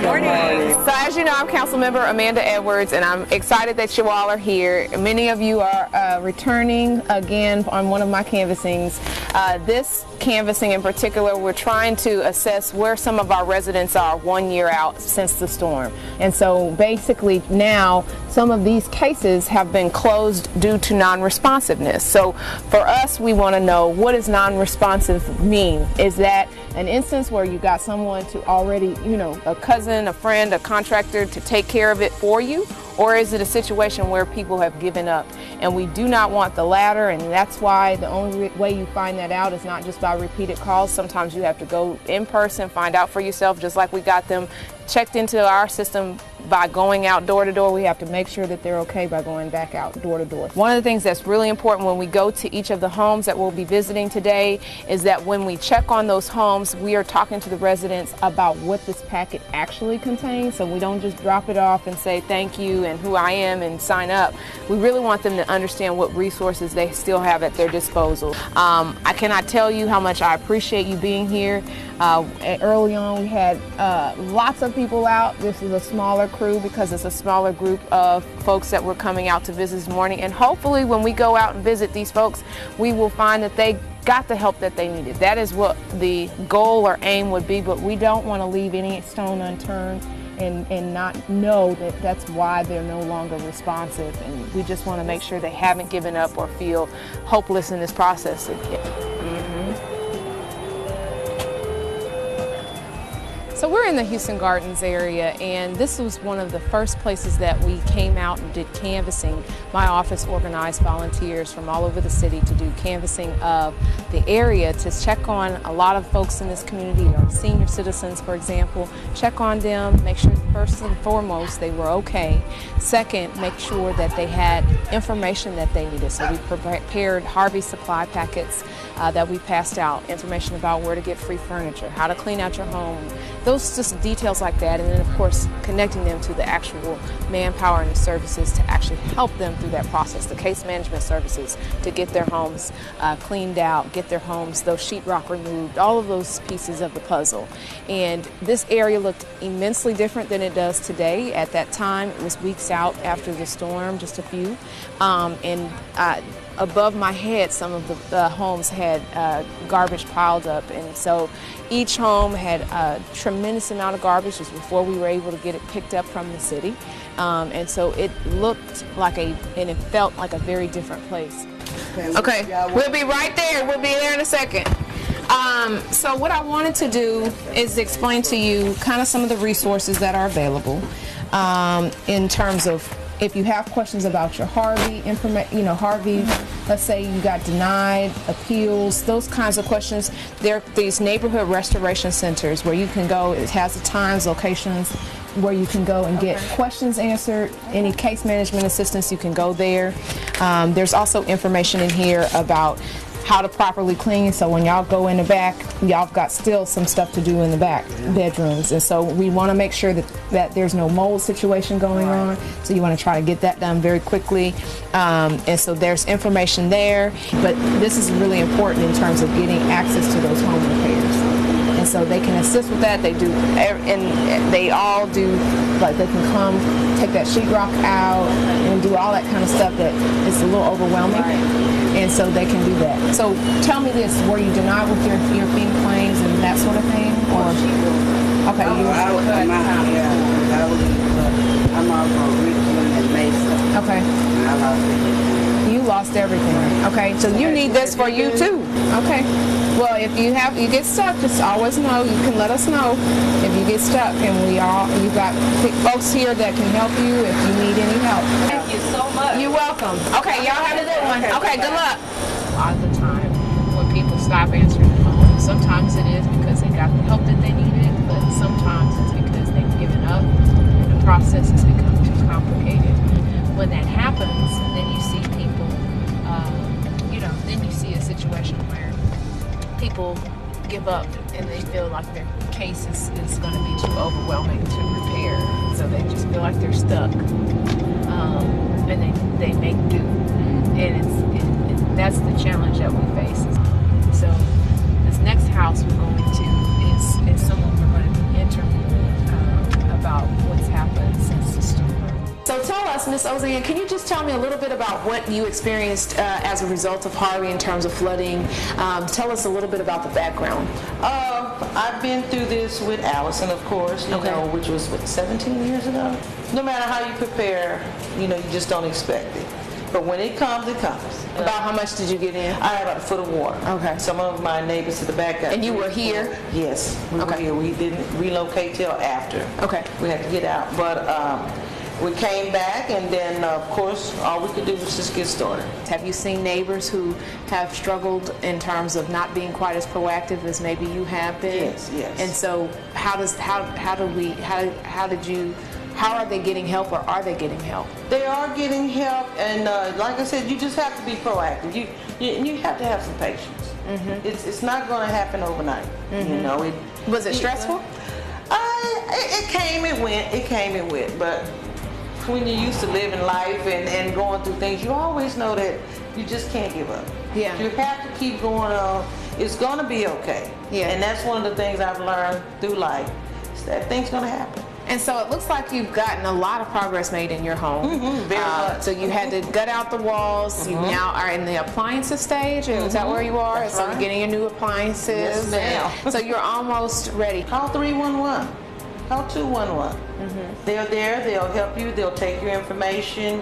Good morning. So as you know, I'm Councilmember Amanda Edwards, and I'm excited that you all are here. Many of you are returning again on one of my canvassings. This canvassing in particular, we're trying to assess where some of our residents are 1 year out since the storm. And so basically now some of these cases have been closed due to non-responsiveness. So for us, we want to know, what does non-responsive mean? Is that an instance where you got someone to already, a cousin, a friend, a contractor to take care of it for you? Or is it a situation where people have given up? And we do not want the latter, and that's why the only way you find that out is not just by repeated calls. Sometimes you have to go in person, find out for yourself, just like we got them checked into our system by going out door to door. We have to make sure that they're okay by going back out door to door. One of the things that's really important when we go to each of the homes that we'll be visiting today is that when we check on those homes, we are talking to the residents about what this packet actually contains, so we don't just drop it off and say thank you and who I am and sign up. We really want them to understand what resources they still have at their disposal. I cannot tell you how much I appreciate you being here. Early on we had lots of people out. This is a smaller crew because it's a smaller group of folks that were coming out to visit this morning, and hopefully when we go out and visit these folks, we will find that they got the help that they needed. That is what the goal or aim would be, but we don't want to leave any stone unturned and not know that that's why they're no longer responsive, and we just want to make sure they haven't given up or feel hopeless in this process. So we're in the Houston Gardens area, and this was one of the first places that we came out and did canvassing. My office organized volunteers from all over the city to do canvassing of the area to check on a lot of folks in this community, or senior citizens, for example. Check on them, make sure first and foremost they were okay. Second, make sure that they had information that they needed. So we prepared Harvey supply packets that we passed out, information about where to get free furniture, how to clean out your home, those just details like that, and then of course connecting them to the actual manpower and the services to actually help them through that process, the case management services to get their homes cleaned out, get their homes, those sheetrock removed, all of those pieces of the puzzle. And this area looked immensely different than it does today. At that time, it was weeks out after the storm, just a few, above my head, some of the homes had garbage piled up, and so each home had a tremendous amount of garbage just before we were able to get it picked up from the city. And so it looked like and it felt like a very different place. Okay, we'll be right there. We'll be there in a second. So what I wanted to do is explain to you kind of some of the resources that are available in terms of if you have questions about your Harvey Harvey, let's say you got denied, appeals, those kinds of questions. There are these neighborhood restoration centers where you can go. It has the times, locations where you can go and get questions answered. Any case management assistance, you can go there. There's also information in here about how to properly clean, so when y'all go in the back, y'all got still some stuff to do in the back bedrooms, and so we want to make sure that there's no mold situation going on, so you want to try to get that done very quickly, and so there's information there, but this is really important in terms of getting access to those home repairs. And so they can assist with that. They do, and they all do, like they can come take that sheetrock out and do all that kind of stuff that is a little overwhelming. And so they can do that. So tell me this, were you denied with your FEMA claims and that sort of thing? Or okay, I'm off on Richmond and Mesa. Okay. I lost everything. You lost everything. Okay, so you need this for you too. Okay. Well, if you get stuck, just always know, you can let us know if you get stuck, and you got folks here that can help you if you need any help. Thank you so much. You're welcome. Okay, y'all have a good one. Okay, good luck. A lot of the time when people stop answering the phone, sometimes it is because they got the help that they needed, but sometimes it's because they've given up and the process has become too complicated. When that happens, then you see people, then you see a situation where people give up and they feel like their case is going to be too overwhelming to repair, so they just feel like they're stuck, and they make do, and that's the challenge that we face. So this next house we're going to is someone we're going to be interviewing us, Miss Ozanne, can you just tell me a little bit about what you experienced as a result of Harvey in terms of flooding? Tell us a little bit about the background. I've been through this with Allison, of course, you know, which was, 17 years ago? No matter how you prepare, you just don't expect it. But when it comes, it comes. About how much did you get in? I had about a foot of water. Okay. Some of my neighbors to the back got. And you were here? Yes, we were here. We didn't relocate till after. Okay. We had to get out. But we came back, and then, of course, all we could do was just get started. Have you seen neighbors who have struggled in terms of not being quite as proactive as maybe you have been? Yes, yes. And so how are they getting help, or are they getting help? They are getting help, and like I said, you just have to be proactive. You have to have some patience. Mm-hmm. It's not going to happen overnight. Mm-hmm. Was it stressful? It came and went. It came and went. But when you're used to living life and going through things, you always know that you just can't give up. Yeah. You have to keep going on. It's going to be okay. Yeah. And that's one of the things I've learned through life. Is that things going to happen. And so it looks like you've gotten a lot of progress made in your home. Mm-hmm, very much. So you had to gut out the walls. Mm-hmm. You now are in the appliances stage. Mm-hmm. Is that where you are? That's so right. You're getting your new appliances. Yes, ma'am. So you're almost ready. Call 311. Call 211. Mm-hmm. They're there. They'll help you. They'll take your information.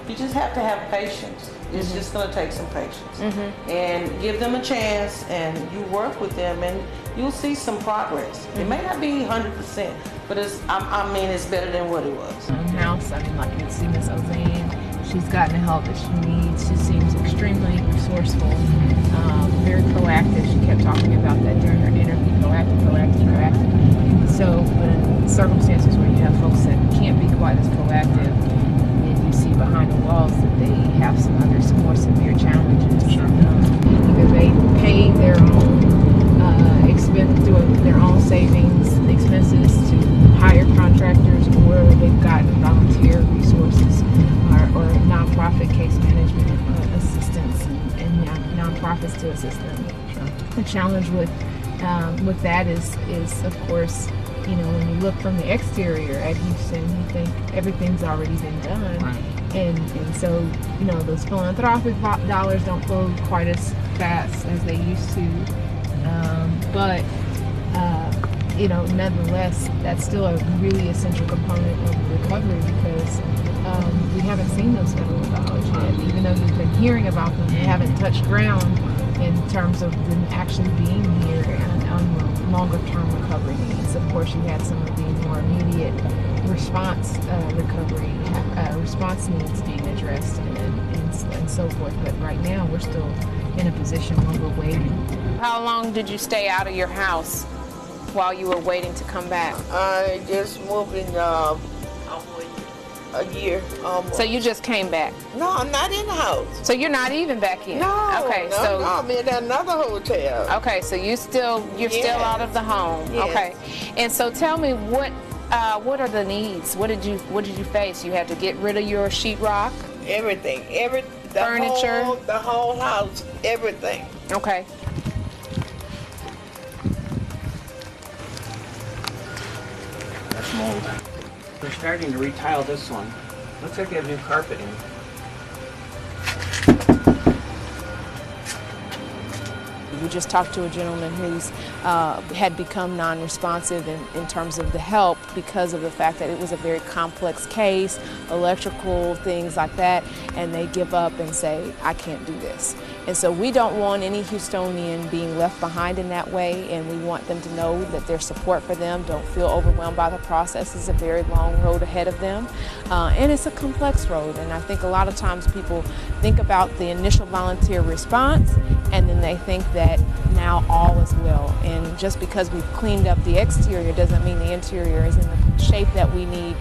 You just have to have patience. It's mm-hmm. just going to take some patience. Mm-hmm. And give them a chance, and you work with them, and you'll see some progress. Mm-hmm. It may not be 100%, but it's better than what it was. House, like you can see Miss Ozanne, she's gotten the help that she needs. She seems extremely resourceful, very proactive. She kept talking about that during her interview, proactive. So, but in circumstances where you have folks that can't be quite as proactive, and you see behind the walls that they have some more severe challenges. Sure. Either they pay their own through their own savings expenses to hire contractors, or they've gotten volunteer resources or nonprofit case management assistance and nonprofits to assist them. Sure. The challenge with that is of course, when you look from the exterior at Houston, you think everything's already been done. Right. And so, those philanthropic dollars don't flow quite as fast as they used to. But nonetheless, that's still a really essential component of the recovery, because we haven't seen those federal dollars yet. Even though you've been hearing about them, they haven't touched ground in terms of them actually being here on the longer-term recovery needs. Of course, you had some of the more immediate response response needs being addressed and so forth. But right now, we're still in a position where we're waiting. How long did you stay out of your house while you were waiting to come back? I just moved in a year almost. So you just came back? No, I'm not in the house. So you're not even back in? No, okay, no, I'm in another hotel. Okay, so you're still out of the home. Yes. Okay, and so tell me what are the needs? What did you face? You had to get rid of your sheetrock? Everything, furniture, the whole house, everything. Okay. That's mold. They're starting to retile this one. Looks like they have new carpeting. We just talked to a gentleman who's had become non-responsive in terms of the help because of the fact that it was a very complex case, electrical, things like that, and they give up and say, I can't do this. And so we don't want any Houstonian being left behind in that way, and we want them to know that there's support for them. Don't feel overwhelmed by the process. It's a very long road ahead of them, and it's a complex road. And I think a lot of times people think about the initial volunteer response, and then they think that now all is well. And just because we've cleaned up the exterior doesn't mean the interior is in the shape that we need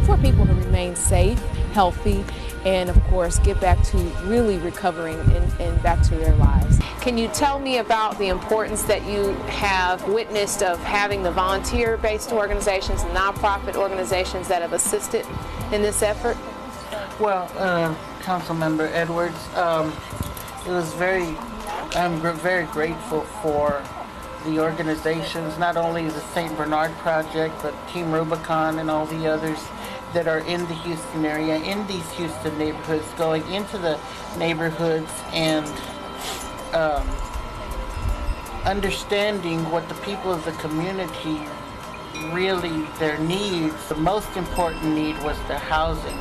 for people to remain safe, healthy, and of course get back to really recovering and back to their lives. Can you tell me about the importance that you have witnessed of having the volunteer-based organizations, nonprofit organizations that have assisted in this effort? Well, Councilmember Edwards, I'm very grateful for the organizations, not only the St. Bernard Project, but Team Rubicon and all the others that are in the Houston area, in these Houston neighborhoods, going into the neighborhoods and understanding what the people of the community really, their needs. The most important need was the housing,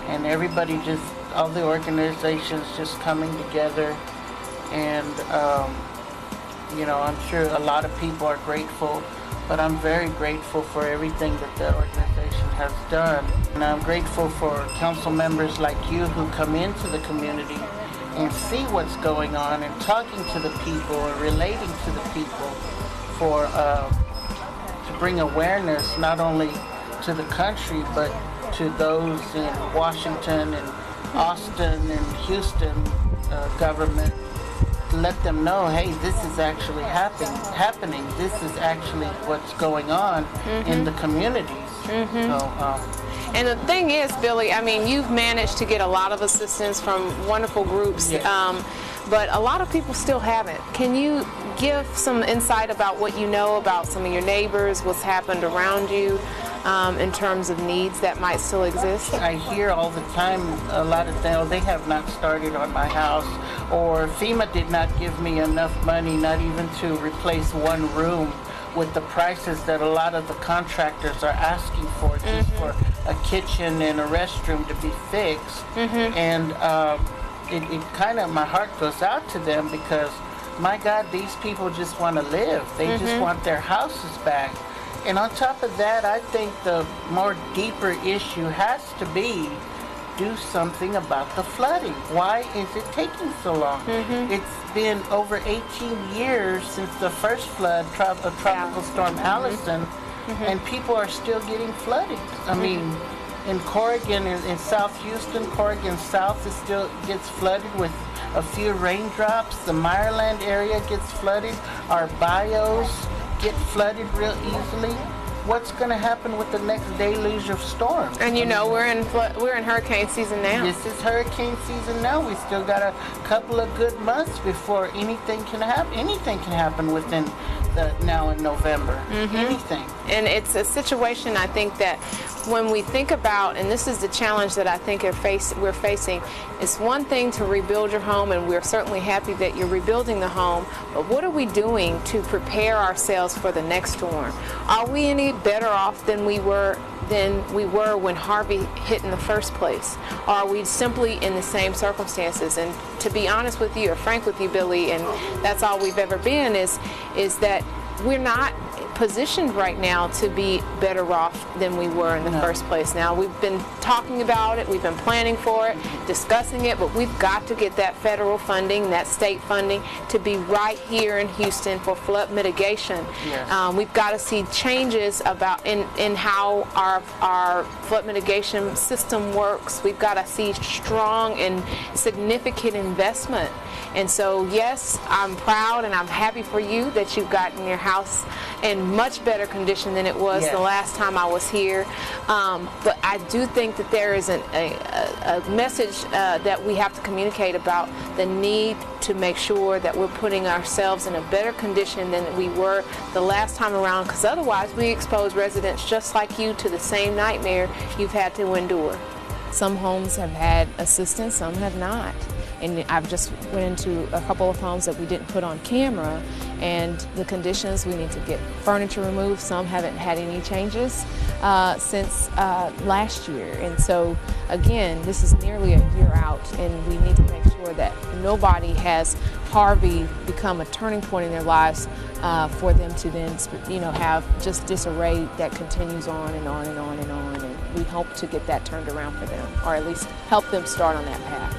and everybody just, all the organizations just coming together, and you know, I'm sure a lot of people are grateful, but I'm very grateful for everything that the organization has done. And I'm grateful for council members like you who come into the community and see what's going on and talking to the people and relating to the people for to bring awareness not only to the country but to those in Washington and Austin and Houston government, to let them know, hey, this is actually happening. This is actually what's going on in the communities. And the thing is, Billy, I mean, you've managed to get a lot of assistance from wonderful groups, Yes. but a lot of people still haven't. Can you give some insight about what you know about some of your neighbors, what's happened around you in terms of needs that might still exist? I hear all the time a lot of things, they have not started on my house, or FEMA did not give me enough money, not even to replace one room, with the prices that a lot of the contractors are asking for, just for a kitchen and a restroom to be fixed. And it kind of, my heart goes out to them, because my God, these people just want to live. They just want their houses back. And on top of that, I think the more deeper issue has to be, do something about the flooding. Why is it taking so long? It's been over 18 years since the first flood, Tropical Storm Allison, and people are still getting flooded. I mean, in Corrigan, in South Houston, Corrigan South is still gets flooded with a few raindrops. The Meyerland area gets flooded. Our bios get flooded real easily. What's going to happen with the next deluge of storms? And you know, we're in hurricane season now. This is hurricane season now. We still got a couple of good months before anything can happen. Anything can happen within now in November. Anything. And it's a situation, I think, that when we think about, and this is the challenge that I think we're facing, it's one thing to rebuild your home, and we're certainly happy that you're rebuilding the home, but what are we doing to prepare ourselves for the next storm? Are we any better off than we were when Harvey hit in the first place? Or are we simply in the same circumstances? And to be honest with you, or frank with you, Billy, and that's all we've ever been, is that we're not positioned right now to be better off than we were in the first place. Now, we've been talking about it, we've been planning for it, discussing it, but we've got to get that federal funding, that state funding, to be right here in Houston for flood mitigation. We've got to see changes about in how our flood mitigation system works. We've got to see strong and significant investment. And so, yes, I'm proud and I'm happy for you that you've gotten your house in much better condition than it was the last time I was here. But I do think that there is a message that we have to communicate about the need to make sure that we're putting ourselves in a better condition than we were the last time around, because otherwise we expose residents just like you to the same nightmare you've had to endure. Some homes have had assistance, some have not. And I've just went into a couple of homes that we didn't put on camera, and the conditions, we need to get furniture removed. Some haven't had any changes since last year. And so, again, this is nearly a year out, and we need to make sure that nobody has Harvey become a turning point in their lives for them to then, have just disarray that continues on and on and on and on. And we hope to get that turned around for them, or at least help them start on that path.